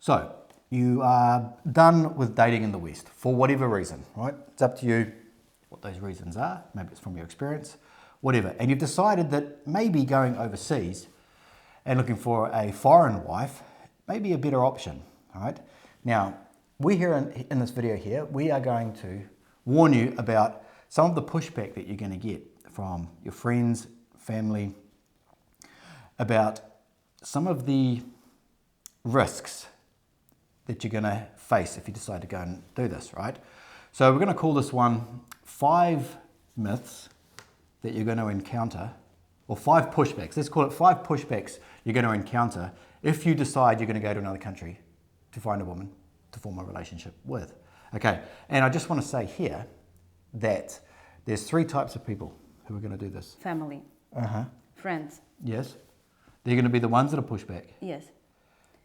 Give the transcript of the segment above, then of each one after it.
So you are done with dating in the West for whatever reason, right? It's up to you what those reasons are. Maybe it's from your experience, whatever. And you've decided that maybe going overseas and looking for a foreign wife may be a better option, all right? Now, we here in this video here, we are going to warn you about some of the pushback that you're going to get from your friends, family, about some of the risks that you're going to face if you decide to go and do this, right? So we're going to call this one 5 myths that you're going to encounter, or 5 pushbacks. Let's call it 5 pushbacks you're going to encounter if you decide you're going to go to another country to find a woman to form a relationship with. Okay, and I just want to say here that there's 3 types of people who are going to do this. Family. Friends. Yes. They're going to be the ones that are pushback. Yes.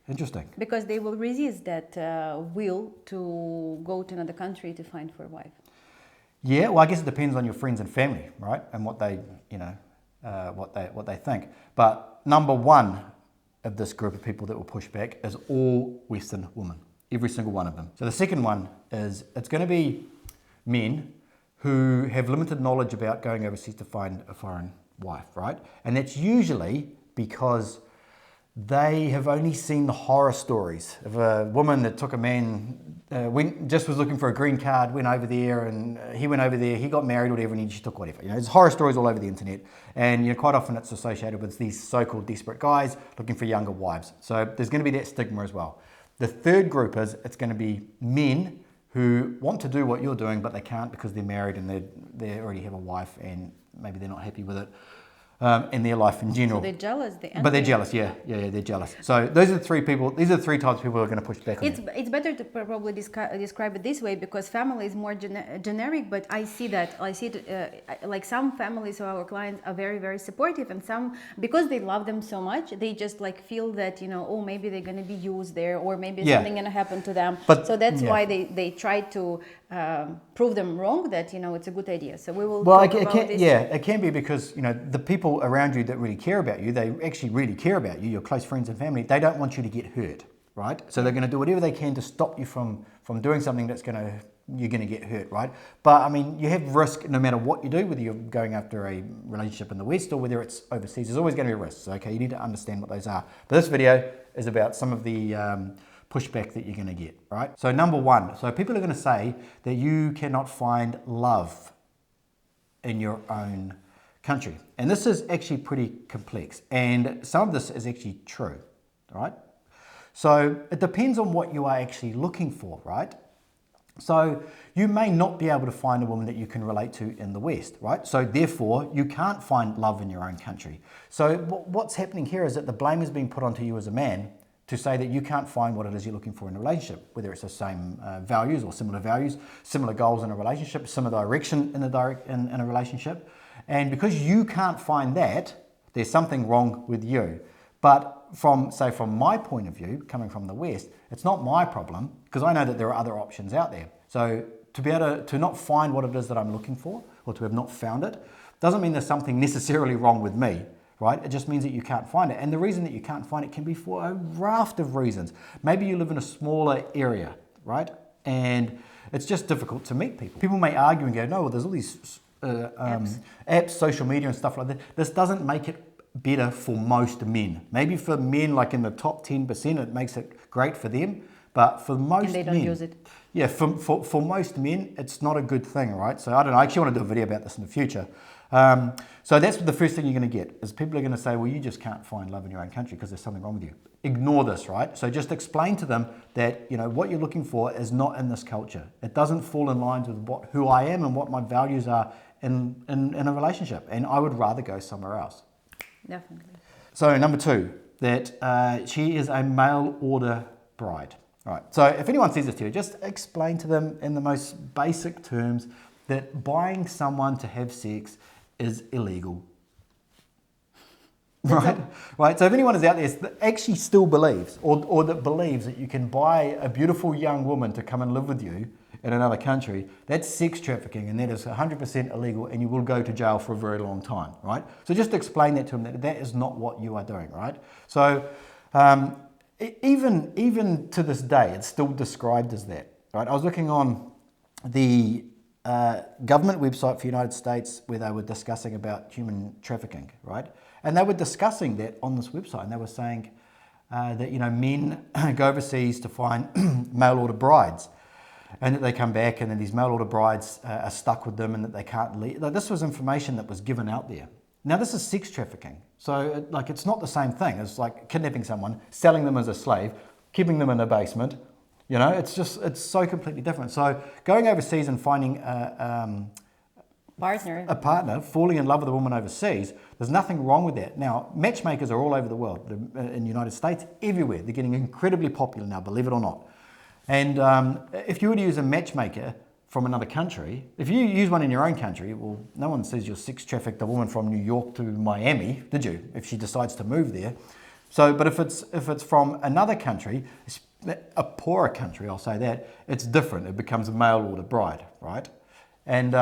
Interesting. Because they will resist that will to go to another country to find for a wife. Yeah, well, I guess it depends on your friends and family, right? And what they, what they think. But number 1 of this group of people that will push back is all Western women. Every single one of them. So the second one is it's going to be men who have limited knowledge about going overseas to find a foreign wife, right? And that's usually because they have only seen the horror stories of a woman that took a man, just was looking for a green card, went over there, and he went over there, he got married, whatever, and he just took whatever. There's horror stories all over the internet, and quite often it's associated with these so-called desperate guys looking for younger wives. So there's going to be that stigma as well. The third group is it's going to be men who want to do what you're doing, but they can't because they're married and they already have a wife, and maybe they're not happy with it. In their life in general. So they're jealous. But they're jealous, yeah, they're jealous. So those are the 3 people, these are the 3 types of people who are going to push back on you. It's better to probably describe it this way, because family is more generic, but I see it, like some families of our clients are very, very supportive, and some, because they love them so much, they just like feel that, oh, maybe they're going to be used there, or maybe something going to happen to them. But, so that's why they try to prove them wrong, that, it's a good idea. So we will talk about this. Yeah, it can be because, the people around you that really care about you, they actually really care about you, your close friends and family, they don't want you to get hurt, right? So they're going to do whatever they can to stop you from doing something that's you're going to get hurt, right? But I mean, you have risk no matter what you do, whether you're going after a relationship in the West or whether it's overseas, there's always going to be risks, okay? You need to understand what those are. But this video is about some of the pushback that you're going to get, right? So number 1, so people are going to say that you cannot find love in your own country. And this is actually pretty complex, and some of this is actually true, right? So it depends on what you are actually looking for, right? So you may not be able to find a woman that you can relate to in the West, right? So therefore, you can't find love in your own country. So what's happening here is that the blame is being put onto you as a man to say that you can't find what it is you're looking for in a relationship, whether it's the same values, similar goals in a relationship, similar direction in a relationship. And because you can't find that, there's something wrong with you. But from my point of view, coming from the West, it's not my problem, because I know that there are other options out there. So to be able to not find what it is that I'm looking for, or to have not found it, doesn't mean there's something necessarily wrong with me, right? It just means that you can't find it. And the reason that you can't find it can be for a raft of reasons. Maybe you live in a smaller area, right? And it's just difficult to meet people. People may argue and go, no, well, there's all these apps, social media and stuff like that. This doesn't make it better for most men. Maybe for men like in the top 10%, it makes it great for them. But for most men... And they don't use it. Yeah, for most men, it's not a good thing, right? So I don't know, I actually want to do a video about this in the future. So that's the first thing you're going to get, is people are going to say, well, you just can't find love in your own country because there's something wrong with you. Ignore this, right? So just explain to them that, what you're looking for is not in this culture. It doesn't fall in line with who I am and what my values are in a relationship. And I would rather go somewhere else. Definitely. So number 2, that she is a mail order bride. All right. So if anyone says this to you, just explain to them in the most basic terms that buying someone to have sex is illegal. Right? So if anyone is out there that actually still believes, or that believes that you can buy a beautiful young woman to come and live with you in another country, that's sex trafficking, and that is 100% illegal, and you will go to jail for a very long time, right? So just explain that to them, that is not what you are doing, right? So even to this day, it's still described as that, right? I was looking on the government website for the United States where they were discussing about human trafficking, right? And they were discussing that on this website, and they were saying that, you know, men go overseas to find mail order brides, and that they come back and then these mail order brides are stuck with them and that they can't leave. Like, this was information that was given out there. Now, this is sex trafficking. So, like, it's not the same thing as like kidnapping someone, selling them as a slave, keeping them in a basement. You know, it's so completely different. So, going overseas and finding a partner, falling in love with a woman overseas, there's nothing wrong with that. Now, matchmakers are all over the world. They're in the United States, everywhere. They're getting incredibly popular now, believe it or not. And if you were to use a matchmaker from another country, if you use one in your own country, well, no one says you sex trafficked a woman from New York to Miami, did you? If she decides to move there. So, but if it's from another country, a poorer country, I'll say that, it's different. It becomes a mail order bride, right? And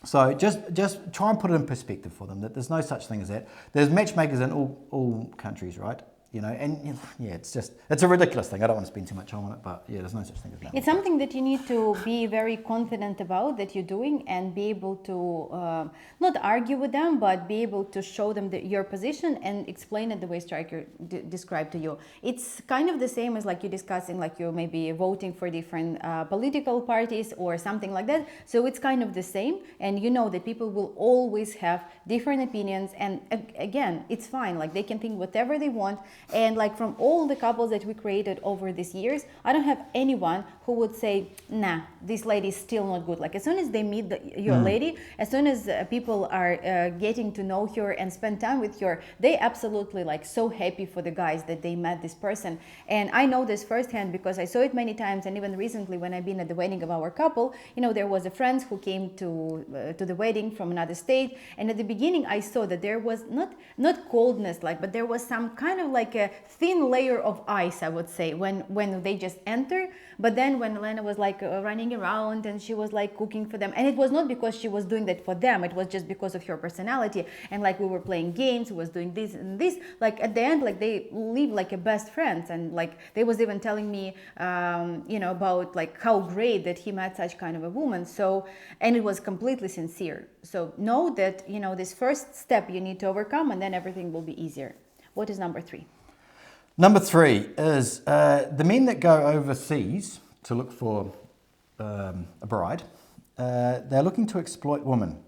so just try and put it in perspective for them that there's no such thing as that. There's matchmakers in all countries, right? You know, and yeah, it's a ridiculous thing. I don't want to spend too much time on it, but yeah, there's no such thing as that. It's something that you need to be very confident about that you're doing and be able to not argue with them, but be able to show them your position and explain it the way Striker described to you. It's kind of the same as like you're discussing, like you're maybe voting for different political parties or something like that. So it's kind of the same, and you know that people will always have different opinions, and again, it's fine. Like they can think whatever they want. And like from all the couples that we created over these years, I don't have anyone who would say, nah, this lady is still not good. Like as soon as they meet your lady, as soon as people are getting to know her and spend time with her, they absolutely like so happy for the guys that they met this person. And I know this firsthand because I saw it many times. And even recently when I've been at the wedding of our couple, you know, there was a friend who came to the wedding from another state. And at the beginning I saw that there was not coldness, like, but there was some kind of like a thin layer of ice, I would say, when they just enter. But then when Elena was like running around and she was like cooking for them, and it was not because she was doing that for them, it was just because of her personality. And like we were playing games, we was doing this and this, like at the end, like they live like a best friends. And like they was even telling me you know, about like how great that he met such kind of a woman. So, and it was completely sincere. So know that, you know, this first step you need to overcome, and then everything will be easier. What is number 3? Number 3 is the men that go overseas to look for a bride, they're looking to exploit women.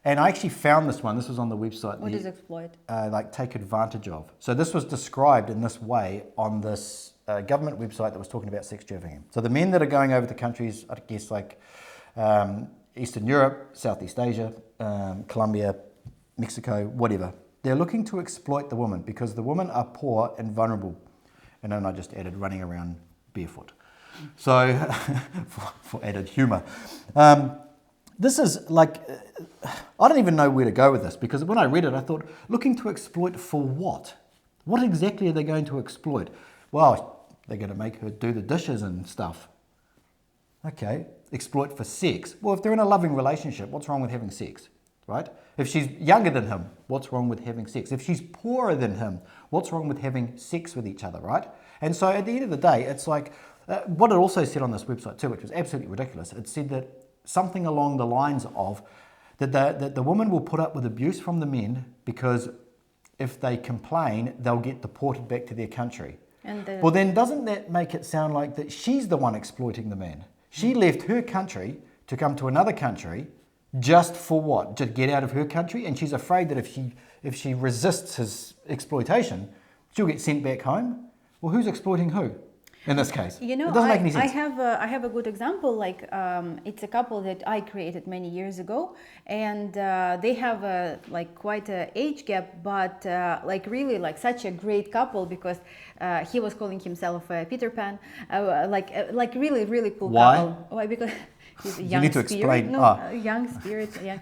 And I actually found this one. This was on the website. What is exploit? Like take advantage of. So this was described in this way on this government website that was talking about sex trafficking. So the men that are going over to countries, I guess like Eastern Europe, Southeast Asia, Colombia, Mexico, whatever. They're looking to exploit the woman because the women are poor and vulnerable. And then I just added running around barefoot. So, for added humour. This is like, I don't even know where to go with this because when I read it, I thought, looking to exploit for what? What exactly are they going to exploit? Well, they're going to make her do the dishes and stuff. Okay, exploit for sex. Well, if they're in a loving relationship, what's wrong with having sex? Right? If she's younger than him, what's wrong with having sex? If she's poorer than him, what's wrong with having sex with each other, right? And so at the end of the day, it's like, what it also said on this website too, which was absolutely ridiculous, it said that something along the lines of that the woman will put up with abuse from the men because if they complain, they'll get deported back to their country. Well, then doesn't that make it sound like that she's the one exploiting the man? She left her country to come to another country just for what? To get out of her country? And she's afraid that if she resists his exploitation, she'll get sent back home? Well, who's exploiting who in this case? You know, it doesn't make any sense. I have a good example. Like, it's a couple that I created many years ago, and they have like quite an age gap, but like really like such a great couple because he was calling himself Peter Pan, like really really cool couple. Why? Because he's a young you need to spirit. explain. No, young spirit. Yeah.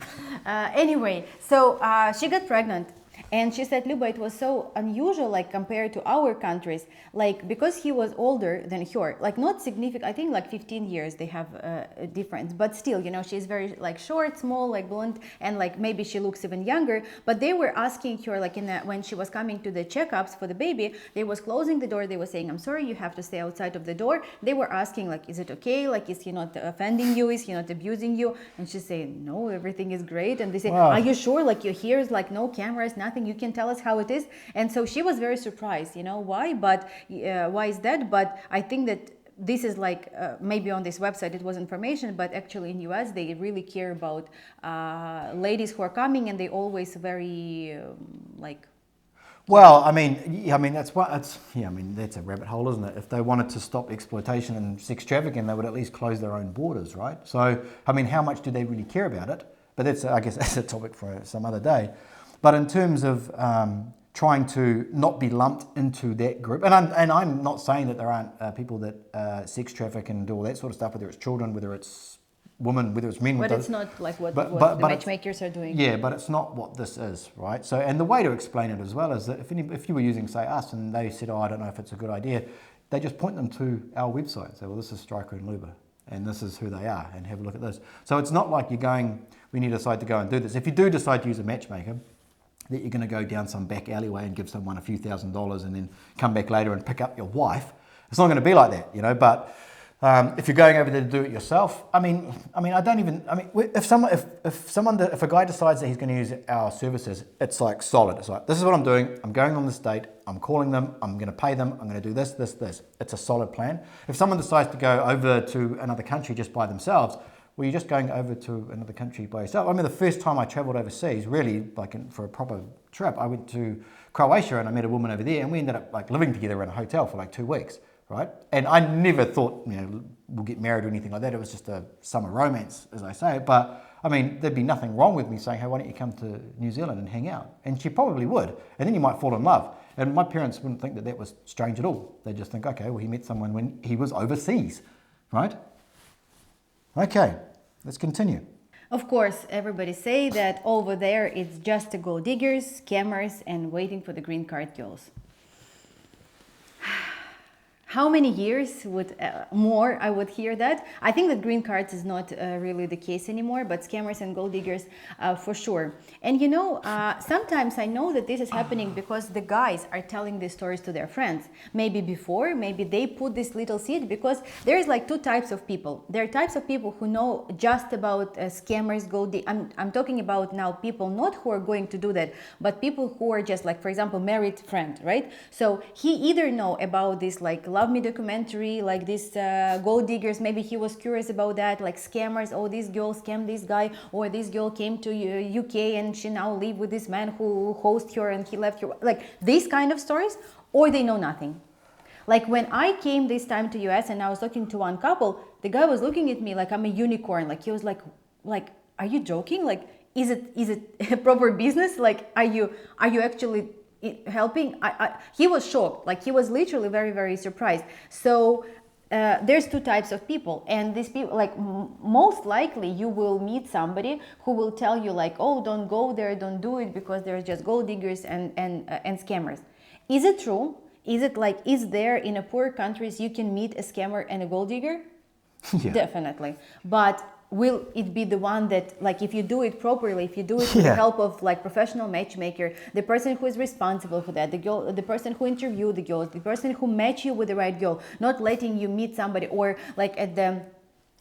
Anyway, so she got pregnant. And she said, Luba, it was so unusual, like compared to our countries, like because he was older than her, like not significant, I think like 15 years they have a difference, but still, you know, she's very like short, small, like blonde, and like maybe she looks even younger. But they were asking her, like when she was coming to the checkups for the baby, they was closing the door, they were saying, I'm sorry, you have to stay outside of the door. They were asking, like, is it okay? Like, is he not offending you? Is he not abusing you? And she's saying, no, everything is great. And they say, Wow. are you sure? Like, your here is like no cameras, nothing. You can tell us how it is. And so she was very surprised, you know, why? But why is that? But I think that this is like maybe on this website it was information, but actually in US they really care about ladies who are coming, and they always very like. Well, I mean that's what it's. Yeah, I mean that's a rabbit hole, isn't it? If they wanted to stop exploitation and sex trafficking, they would at least close their own borders, right? So, I mean, how much do they really care about it? But that's, I guess, that's a topic for some other day. But in terms of trying to not be lumped into that group, and I'm not saying that there aren't people that sex traffic and do all that sort of stuff, whether it's children, whether it's women, whether it's men. But it's not like what the matchmakers are doing. Yeah, but it's not what this is, right? So, and the way to explain it as well is that if you were using, say, us, and they said, oh, I don't know if it's a good idea, they just point them to our website. Say, well, this is Striker and Luba, and this is who they are, and have a look at this. So it's not like you're going, when you decide to go and do this. If you do decide to use a matchmaker, that you're going to go down some back alleyway and give someone a few $1,000s and then come back later and pick up your wife. It's not going to be like that, you know, but if you're going over there to do it yourself, I mean, if a guy decides that he's going to use our services, it's like solid. It's like, this is what I'm doing. I'm going on this date. I'm calling them. I'm going to pay them. I'm going to do this. It's a solid plan. If someone decides to go over to another country just by themselves, well, you're just going over to another country by yourself. I mean, the first time I traveled overseas, really, for a proper trip, I went to Croatia and I met a woman over there, and we ended up like living together in a hotel for like 2 weeks. Right? And I never thought, you know, we'll get married or anything like that. It was just a summer romance, as I say. But I mean, there'd be nothing wrong with me saying, hey, why don't you come to New Zealand and hang out? And she probably would. And then you might fall in love. And my parents wouldn't think that that was strange at all. They'd just think, okay, well, he met someone when he was overseas, right? Okay, let's continue. Of course, everybody say that over there it's just the gold diggers, scammers, and waiting for the green card girls. How many years more I would hear that? I think that green cards is not really the case anymore, but scammers and gold diggers for sure. And you know, sometimes I know that this is happening because the guys are telling these stories to their friends. Maybe before, maybe they put this little seed, because there's like two types of people. There are types of people who know just about scammers, gold diggers. I'm talking about now people not who are going to do that, but people who are just like, for example, married friend, right? So he either know about this like Love Me documentary, like this gold diggers, maybe he was curious about that, like scammers, oh, this girl scammed this guy, or this girl came to UK and she now live with this man who hosted her and he left her, like these kind of stories, or they know nothing. Like when I came this time to US and I was talking to one couple, the guy was looking at me like I'm a unicorn, like he was like, are you joking? Like, is it a proper business? Like, are you actually helping? He was shocked, like he was literally very, very surprised. So there's two types of people, and these people, like most likely you will meet somebody who will tell you like, oh, don't go there, don't do it, because there's just gold diggers and scammers. Is it true? Is it like, is there in a poor countries you can meet a scammer and a gold digger? Yeah. Definitely. But will it be the one that, like, if you do it properly, if you do it with the help of like professional matchmaker, the person who is responsible for that, the girl, the person who interviewed the girls, the person who match you with the right girl, not letting you meet somebody, or like at the,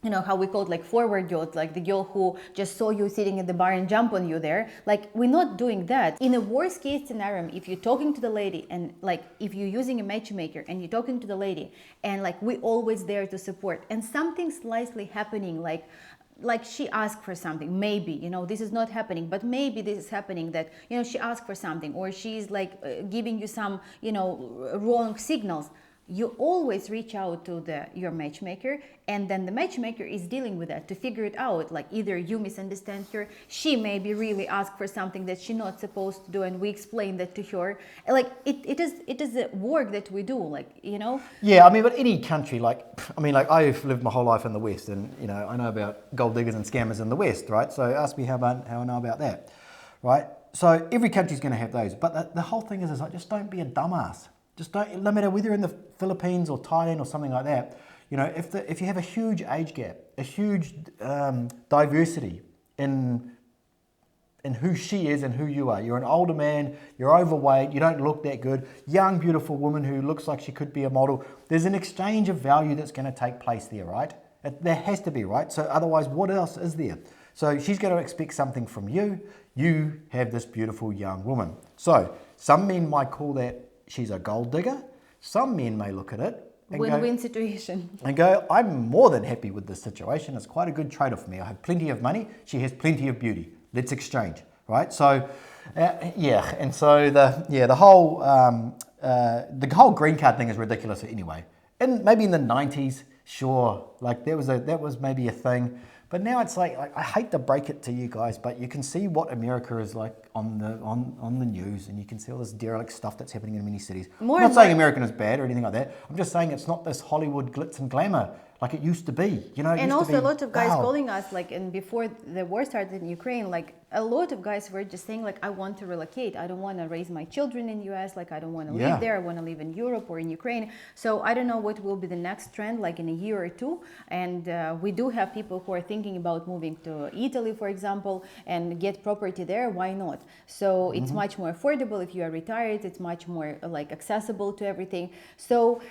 you know, how we call it, like forward girls, like the girl who just saw you sitting in the bar and jump on you there. Like, we're not doing that. In a worst case scenario, if you're talking to the lady, and like if you're using a matchmaker and you're talking to the lady, and like we always there to support, and something slightly happening, like she asked for something, maybe, you know, this is not happening, but maybe this is happening, that, you know, she asked for something, or she's like giving you some, you know, wrong signals. You always reach out to your matchmaker, and then the matchmaker is dealing with that to figure it out. Like, either you misunderstand her, she maybe really asked for something that she's not supposed to do, and we explain that to her. Like, it is the work that we do, like, you know. Yeah, I mean, but any country, like I've lived my whole life in the West, and you know, I know about gold diggers and scammers in the West, right? So ask me how I know about that, right? So every country's going to have those. But the whole thing is like, just don't be a dumbass. Just don't, no matter whether you're in the Philippines or Thailand or something like that, you know, if you have a huge age gap, a huge diversity in who she is and who you are. You're an older man, you're overweight, you don't look that good, young, beautiful woman who looks like she could be a model. There's an exchange of value that's going to take place there, right? There has to be, right? So otherwise, what else is there? So she's going to expect something from you. You have this beautiful young woman. So some men might call that she's a gold digger. Some men may look at it and Win-win situation. And go, I'm more than happy with this situation. It's quite a good trade-off for me. I have plenty of money. She has plenty of beauty. Let's exchange, right? So, yeah. And so the whole green card thing is ridiculous anyway. And maybe in the 90s, sure, like that was maybe a thing. But now it's like I hate to break it to you guys, but you can see what America is like on the news, and you can see all this derelict stuff that's happening in many cities. I'm not saying American is bad or anything like that. I'm just saying it's not this Hollywood glitz and glamour like it used to be. You know, and also a lot of guys calling us like, and before the war started in Ukraine, like a lot of guys were just saying like, I want to relocate. I don't want to raise my children in US. Like I don't want to live there. I want to live in Europe or in Ukraine. So I don't know what will be the next trend, like in a year or two. And we do have people who are thinking about moving to Italy, for example, and get property there. Why not? So it's much more affordable if you are retired. It's much more like accessible to everything. So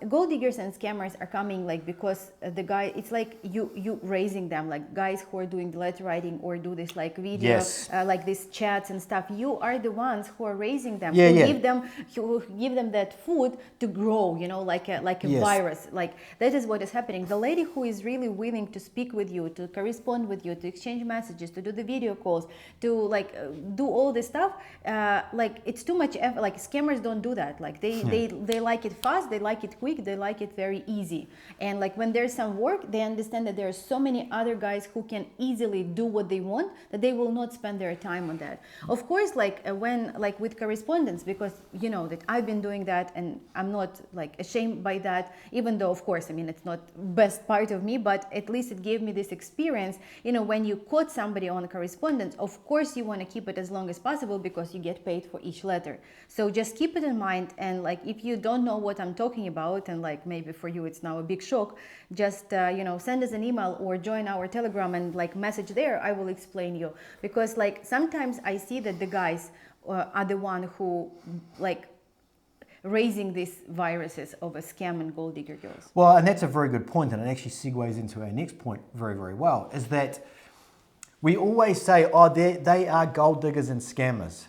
gold diggers and scammers are coming like because the guy, it's like you raising them, like guys who are doing the letter writing or do this like video, like these chats and stuff. You are the ones who are raising them, who give them that food to grow, you know, like a virus. Like that is what is happening. The lady who is really willing to speak with you, to correspond with you, to exchange messages, to do the video calls, to like do all this stuff, like it's too much effort. Like scammers don't do that. Like they like it fast, they like it quick, they like it very easy. And like when there's some work, they understand that there are so many other guys who can easily do what they want that they will not spend their time on that. Of course, like when like with correspondence, because you know that I've been doing that and I'm not like ashamed by that, even though of course, I mean, it's not best part of me, but at least it gave me this experience. You know, when you quote somebody on correspondence, of course you want to keep it as long as possible because you get paid for each letter. So just keep it in mind. And like if you don't know what I'm talking about, and like maybe for you it's now a big shock, just you know, send us an email or join our Telegram and like message there. I will explain you, because like sometimes I see that the guys are the one who like raising these viruses of a scam and gold digger girls. Well, and that's a very good point, and it actually segues into our next point very, very well, is that we always say, oh, they are gold diggers and scammers.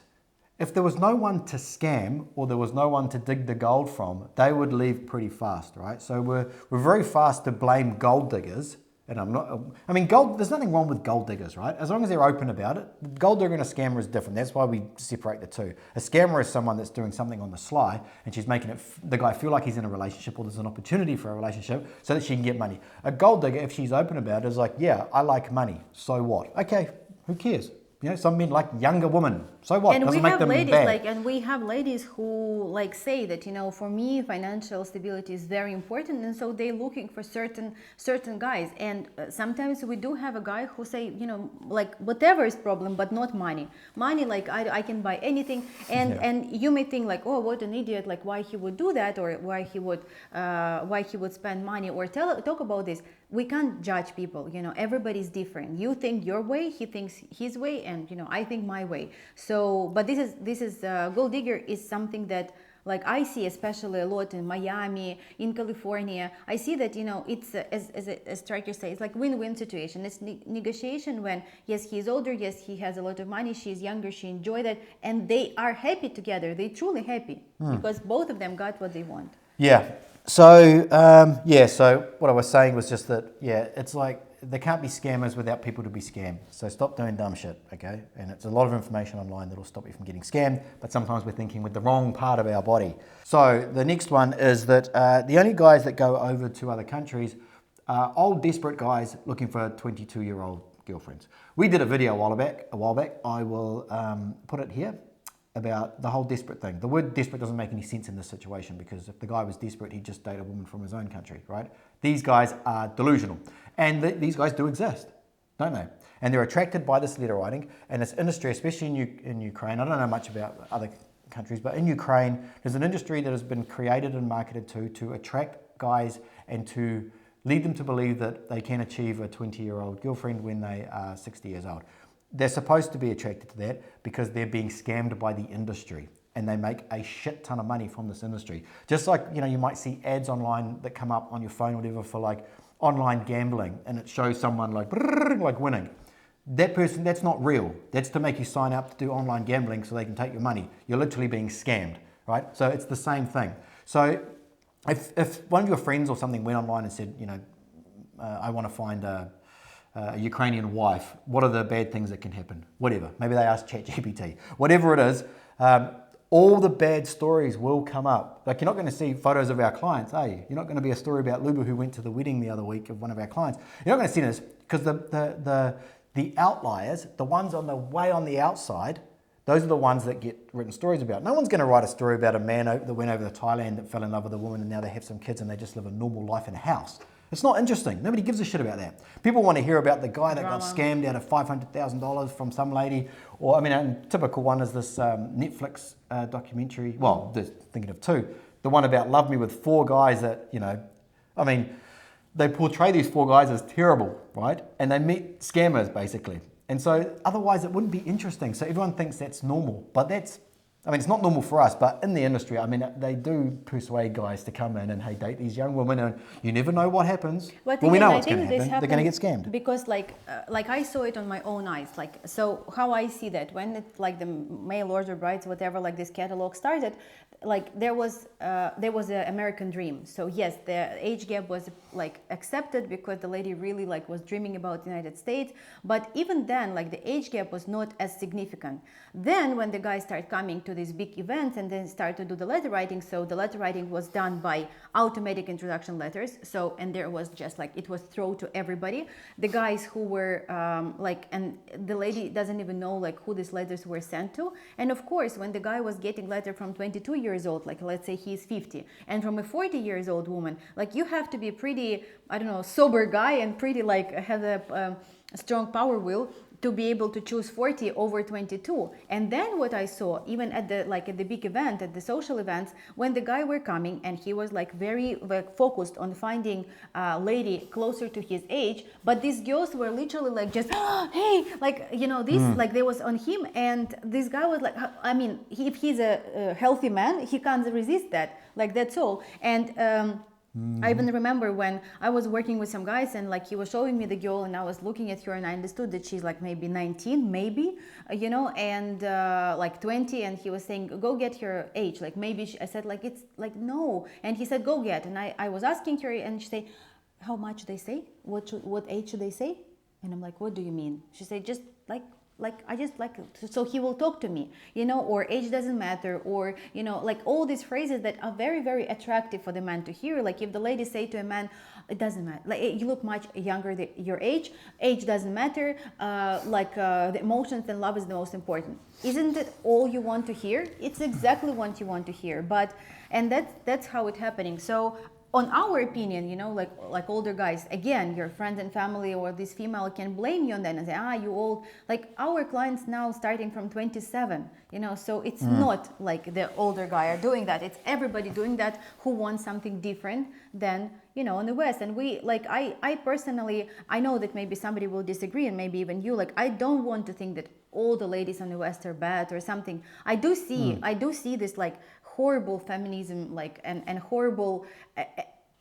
If there was no one to scam or there was no one to dig the gold from, they would leave pretty fast, right? So we're very fast to blame gold diggers. And I mean, there's nothing wrong with gold diggers, right? As long as they're open about it. Gold digger and a scammer is different. That's why we separate the two. A scammer is someone that's doing something on the sly and she's making the guy feel like he's in a relationship or there's an opportunity for a relationship so that she can get money. A gold digger, if she's open about it, is like, yeah, I like money. So what? Okay, who cares? You know, some men like younger women. So what? And doesn't we make have them ladies bad. and we have ladies who like say that, you know, for me financial stability is very important, and so they're looking for certain guys. And sometimes we do have a guy who say, you know, like whatever is problem, but not money. Money, like I can buy anything, and you may think like, oh, what an idiot! Like why he would do that, or why he would spend money, or talk about this. We can't judge people, you know, everybody's different. You think your way, he thinks his way, and you know, I think my way. So, but this is gold digger is something that like I see especially a lot in Miami, in California. I see that, you know, it's as Striker says, it's like win-win situation. It's negotiation when yes, he's older, yes, he has a lot of money, she's younger, she enjoyed it, and they are happy together. They truly happy because both of them got what they want. Yeah. So, so what I was saying was just that, it's like there can't be scammers without people to be scammed. So stop doing dumb shit, okay? And it's a lot of information online that'll stop you from getting scammed, but sometimes we're thinking with the wrong part of our body. So the next one is that the only guys that go over to other countries are old, desperate guys looking for 22-year-old girlfriends. We did a video a while back. I will put it here, about the whole desperate thing. The word desperate doesn't make any sense in this situation because if the guy was desperate, he'd just date a woman from his own country, right? These guys are delusional. And these guys do exist. don't they? And they're attracted by this letter writing, and this industry, especially in Ukraine, I don't know much about other countries, but in Ukraine, there's an industry that has been created and marketed to attract guys and to lead them to believe that they can achieve a 20-year-old girlfriend when they are 60 years old. They're supposed to be attracted to that because they're being scammed by the industry, and they make a shit ton of money from this industry. Just like, you know, you might see ads online that come up on your phone or whatever for like online gambling, and it shows someone like winning. That person, that's not real. That's to make you sign up to do online gambling so they can take your money. You're literally being scammed, right? So it's the same thing. So if one of your friends or something went online and said, you know, I want to find a Ukrainian wife, what are the bad things that can happen? Whatever. Maybe they ask ChatGPT. Whatever it is, all the bad stories will come up. Like, you're not going to see photos of our clients, are you? You're not going to be a story about Lubu who went to the wedding the other week of one of our clients. You're not going to see this because the outliers, the ones on the way on the outside, those are the ones that get written stories about. No one's going to write a story about a man that went over to Thailand that fell in love with a woman and now they have some kids and they just live a normal life in a house. It's not interesting. Nobody gives a shit about that. People want to hear about the guy that got scammed out of $500,000 from some lady. Or, I mean, a typical one is this Netflix documentary. Well, thinking of two. The one about Love Me with four guys that, you know, I mean, they portray these four guys as terrible, right? And they meet scammers, basically. And so otherwise it wouldn't be interesting. So everyone thinks that's normal. But that's, I mean, it's not normal for us, but in the industry, I mean, they do persuade guys to come in and, hey, date these young women, and you never know what happens. Well, we know what's going to happen. They're going to get scammed. Because, like I saw it on my own eyes. Like, so how I see that when it, like the mail order brides, whatever, like this catalog started, like there was an American dream. So yes, the age gap was like accepted because the lady really like was dreaming about the United States. But even then, like the age gap was not as significant. Then when the guys started coming to these big events and then start to do the letter writing, so the letter writing was done by automatic introduction letters. So, and there was just like, it was thrown to everybody. The guys who were and the lady doesn't even know like who these letters were sent to. And of course, when the guy was getting letter from 22 years old, like let's say he's 50, and from a 40 years old woman, like you have to be pretty, I don't know, sober guy and pretty like have a strong power will to be able to choose 40 over 22. And then what I saw, even at the big event, at the social events, when the guy were coming and he was like very like focused on finding a lady closer to his age, but these girls were literally like just, hey, like, you know, this, like they was on him, and this guy was like, I mean, if he's a healthy man, he can't resist that, like that's all. And I even remember when I was working with some guys and like he was showing me the girl and I was looking at her and I understood that she's like maybe 19, maybe, you know, and like 20, and he was saying, go get her age. Like maybe I said like, it's like, no. And he said, go get. And I was asking her and she said, how much they say? What age should they say? And I'm like, what do you mean? She said, just like I just like, so he will talk to me, you know, or age doesn't matter, or, you know, like all these phrases that are very, very attractive for the man to hear. Like if the lady say to a man, it doesn't matter, like you look much younger than your age doesn't matter, the emotions and love is the most important. Isn't it all you want to hear? It's exactly what you want to hear, and that's how it's happening. So on our opinion, you know, like older guys, again, your friends and family or this female can blame you on that and say, you old. Like our clients now starting from 27, you know, so it's not like the older guy are doing that. It's everybody doing that who wants something different than, you know, in the West. And we, like, I personally, I know that maybe somebody will disagree and maybe even you, like, I don't want to think that all the ladies in the West are bad or something. I do see this like horrible feminism, like, and horrible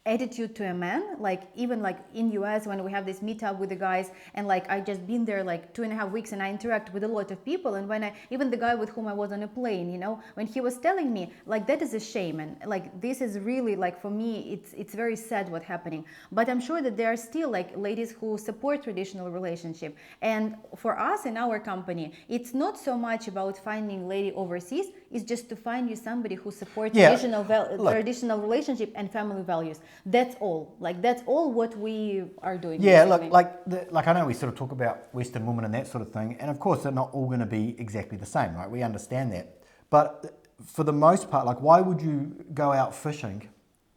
attitude to a man, like even like in US when we have this meetup with the guys, and like I just been there like 2.5 weeks and I interact with a lot of people, and when even the guy with whom I was on a plane, you know, when he was telling me like that is a shame, and like this is really like for me it's very sad what's happening. But I'm sure that there are still like ladies who support traditional relationship, and for us in our company it's not so much about finding lady overseas, it's just to find you somebody who supports traditional relationship and family values. That's all. Like that's all what we are doing. Yeah, basically. like I know we sort of talk about Western women and that sort of thing, and of course they're not all going to be exactly the same, right? We understand that, but for the most part, like why would you go out fishing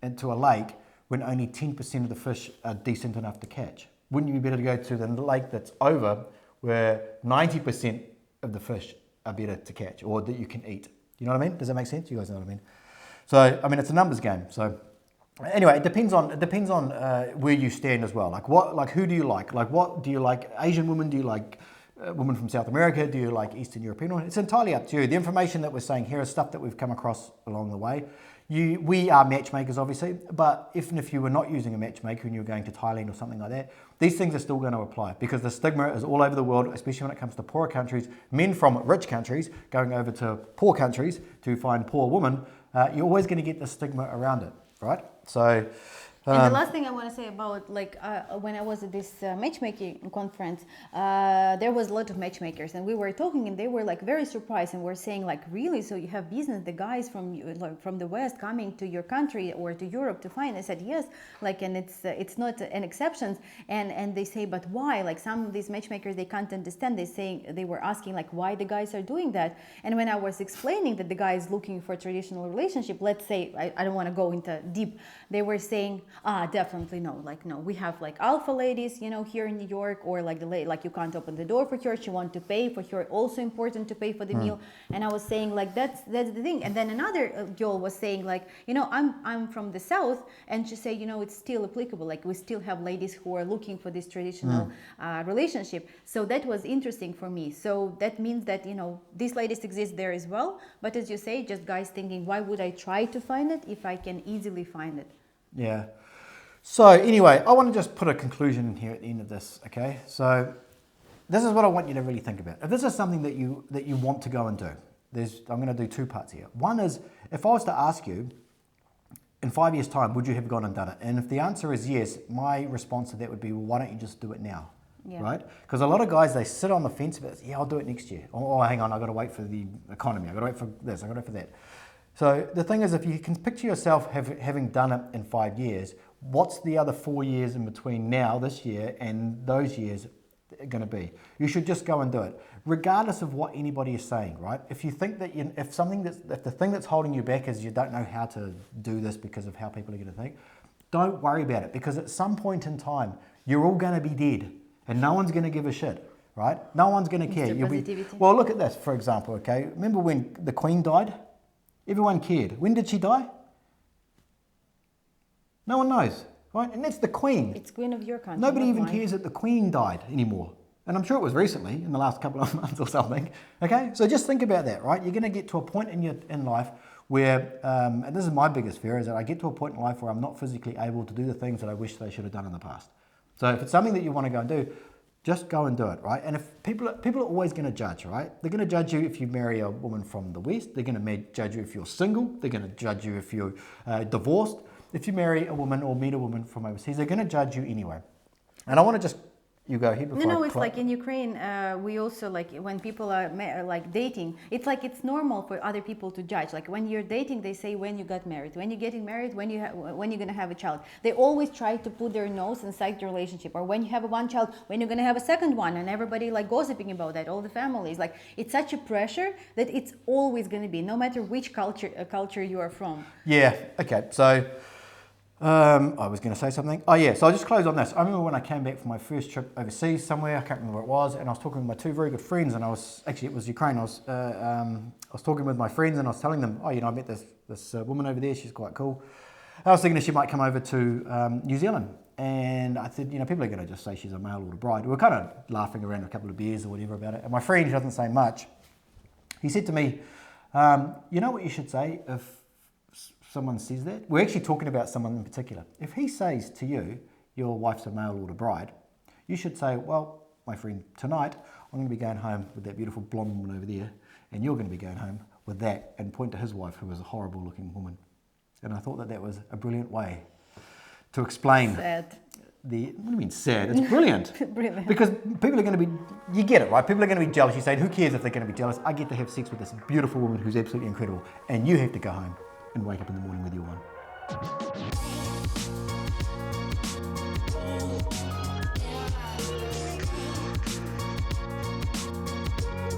into a lake when only 10% of the fish are decent enough to catch? wouldn't you be better to go to the lake that's over, where 90% of the fish are better to catch or that you can eat? You know what I mean? Does that make sense? You guys know what I mean? So, I mean, it's a numbers game. So, anyway, it depends on where you stand as well. Like who do you like? Like, what do you like? Asian women? Do you like women from South America? Do you like Eastern European women? It's entirely up to you. The information that we're saying here is stuff that we've come across along the way. We are matchmakers, obviously, but even if you were not using a matchmaker and you were going to Thailand or something like that, these things are still going to apply because the stigma is all over the world, especially when it comes to poorer countries. Men from rich countries going over to poor countries to find poor women, you're always going to get the stigma around it, right? So. And the last thing I want to say about when I was at this matchmaking conference, there was a lot of matchmakers, and we were talking, and they were like very surprised, and were saying like, really? So you have business, the guys from the West coming to your country or to Europe to find? I said yes, like, and it's not an exception. And they say, but why? Like some of these matchmakers, they can't understand. They were asking like why the guys are doing that. And when I was explaining that the guy is looking for a traditional relationship, let's say I don't want to go into deep, they were saying, definitely no. Like, no, we have like alpha ladies, you know, here in New York, or like the lady, like you can't open the door for her. She wants to pay for her. Also important to pay for the meal. And I was saying like, that's the thing. And then another girl was saying like, you know, I'm from the South, and she said, you know, it's still applicable. Like we still have ladies who are looking for this traditional relationship. So that was interesting for me. So that means that, you know, these ladies exist there as well. But as you say, just guys thinking, why would I try to find it if I can easily find it? Yeah. So anyway, I want to just put a conclusion in here at the end of this, okay? So this is what I want you to really think about. If this is something that you want to go and do, I'm going to do two parts here. One is, if I was to ask you, in 5 years' time, would you have gone and done it? And if the answer is yes, my response to that would be, well, why don't you just do it now? Yeah. Right? Because a lot of guys, they sit on the fence about, yeah, I'll do it next year. Oh, hang on, I've got to wait for the economy. I've got to wait for this, I've got to wait for that. So the thing is, if you can picture yourself having done it in 5 years, what's the other 4 years in between now, this year, and those years going to be? You should just go and do it, regardless of what anybody is saying, right? If you think that if the thing that's holding you back is you don't know how to do this because of how people are going to think, don't worry about it, because at some point in time, you're all going to be dead, and no one's going to give a shit, right? No one's going to care. Well, look at this, for example, okay? Remember when the Queen died? Everyone cared. When did she die? No one knows, right? And that's the Queen. It's Queen of your country. Nobody even cares that the Queen died anymore. And I'm sure it was recently, in the last couple of months or something. Okay? So just think about that, right? You're going to get to a point in life where, and this is my biggest fear, is that I get to a point in life where I'm not physically able to do the things that I wish they should have done in the past. So if it's something that you want to go and do, just go and do it, right? And if people are always going to judge, right? They're going to judge you if you marry a woman from the West. They're going to judge you if you're single. They're going to judge you if you're divorced. If you marry a woman or meet a woman from overseas, they're going to judge you anyway. And I want to just, you go ahead before No, it's like in Ukraine, we also like when people are like dating, it's like it's normal for other people to judge. Like when you're dating, they say when you got married, when you're getting married, when you're going to have a child. They always try to put their nose inside the relationship. Or when you have one child, when you're going to have a second one, and everybody like gossiping about that, all the families. Like it's such a pressure that it's always going to be, no matter which culture you are from. Yeah, okay, so I was going to say something. Oh yeah, so I'll just close on this. I remember when I came back from my first trip overseas somewhere, I can't remember where it was, and I was talking with my two very good friends, and it was Ukraine. I was talking with my friends, and I was telling them, oh, you know, I met this woman over there, she's quite cool. I was thinking that she might come over to New Zealand, and I said, you know, people are going to just say she's a mail order bride. We were kind of laughing around a couple of beers or whatever about it, and my friend, who doesn't say much, he said to me, you know what you should say if someone says that? We're actually talking about someone in particular. If he says to you, your wife's a mail order bride, you should say, well, my friend, tonight I'm going to be going home with that beautiful blonde woman over there, and you're going to be going home with that, and point to his wife, who was a horrible looking woman. And I thought that was a brilliant way to explain. Sad. What do you mean sad? It's brilliant. Brilliant. Because people are going to be, you get it, right? People are going to be jealous. You say, who cares if they're going to be jealous? I get to have sex with this beautiful woman who's absolutely incredible, and you have to go home and wake up in the morning with your one.